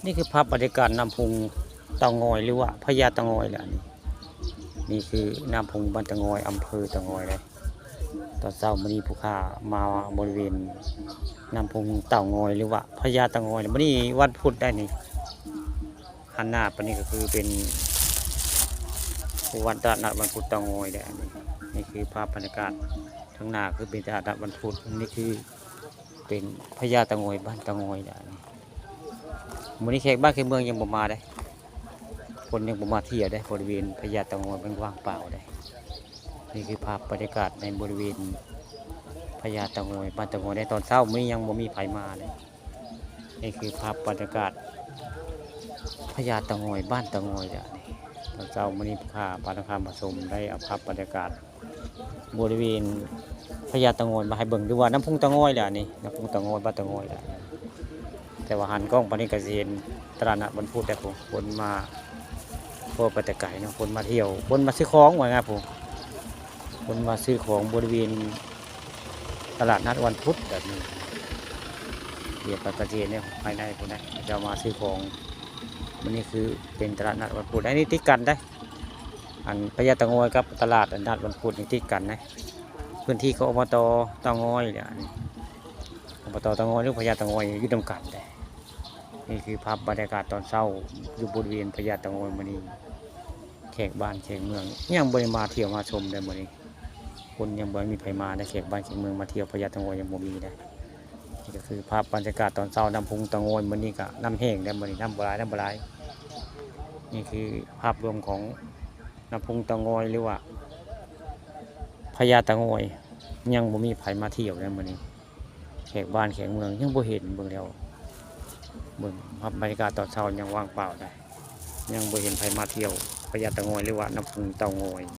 นี่คือภาพบรรยากาศน้ำพุงเตางอยหรือว่าพญาเตางอยแหละนี่คือน้ำพุงบ้านเตางอยอำเภอเตางอยเลยตอนเช้ามื้อนี้ผู้ค้ามาบริเวณน้ำพุงเตางอยหรือว่าพญาเตางอยมื้อนี้วันพุธได้นี่หันหน้าไปนี่ก็คือเป็นวันตลาดนัดวันพุธเตางอยแหละนี่คือภาพบรรยากาศข้างหน้าคือเป็นตลาดนัดวันพุธนี่คือเป็นพญาเตางอยบ้านเตางอยแหละมื้อนี้แขกบ้านแขกเมืองยังบ่มาได้คนยังบ่มาเที่ยวได้บริเวณพญาเตางอยมันว่างเปล่าได้นี่คือภาพบรรยากาศในบริเวณพญาเตางอยบ้านเตางอยได้ตอนเช้ามื้อยังบ่มีไผมาเลยนี่คือภาพบรรยากาศพญาเตางอยบ้านเตางอยเนี่ยตอนเช้ามื้อนี้ผู้ค้าปานคามผสมได้เอาภาพบรรยากาศบริเวณพญาเตางอยมาให้เบิ่งดูว่าน้ำพุงเตางอยแหละนี่น้ำพุงเตางอยบ้านเตางอยแหละแต่ว่าหันกล้องปานนี้ก็สิเห็นตลาดนัดวันพุธได้ผมคนมาพวกไปแต่ไก่เนาะคนมาเที่ยวคนมาซื้อของว่าไงผมคนมาซื้อของบริเวณตลาดนัดวันพุธแบบนี้เดี๋ยวไปประเทศเนี่ยภายในคนนี้จะมาซื้อของวันนี้คือเป็นตลาดนัดวันพุธอันนี้ติดกันได้อันพญาเตางอยกับตลาดนัดวันพุธนี่ติดกันนะพื้นที่ของอบตเตางอยเนี่ยอบตเตางอยหรือพญาเตางอยอยู่ตรงกันได้นี่คือภาพบรรยากาศตอนเช้าอยู่บริเวณพญาเตางอยมื้อนี้แขกบ้านแขกเมืองยังบ่ได้มาเที่ยวมาชมได้มื้อนี้คนยังบ่มีไผมาได้แขกบ้านแขกเมืองมาเที่ยวพญาเตางอยยังบ่มีได้นี่ก็คือภาพบรรยากาศตอนเช้าน้ำพุงเตางอยมื้อนี้ก็น้ำแห้งได้มื้อนี้น้ำบ่หลายนี่คือภาพรวมของน้ำพุงเตางอยหรือว่าพญาเตางอยยังบ่มีไผมาเที่ยวได้มื้อนี้แขกบ้านแขกเมืองยังบ่เห็นเบิ่งแล้วเบิ่งภาพบรรยากาศตอนเช้ายังว่างเปล่าได้ยังบ่เห็นไผมาเที่ยวพญาเตางอยหรือว่าน้ำพุงเตางอย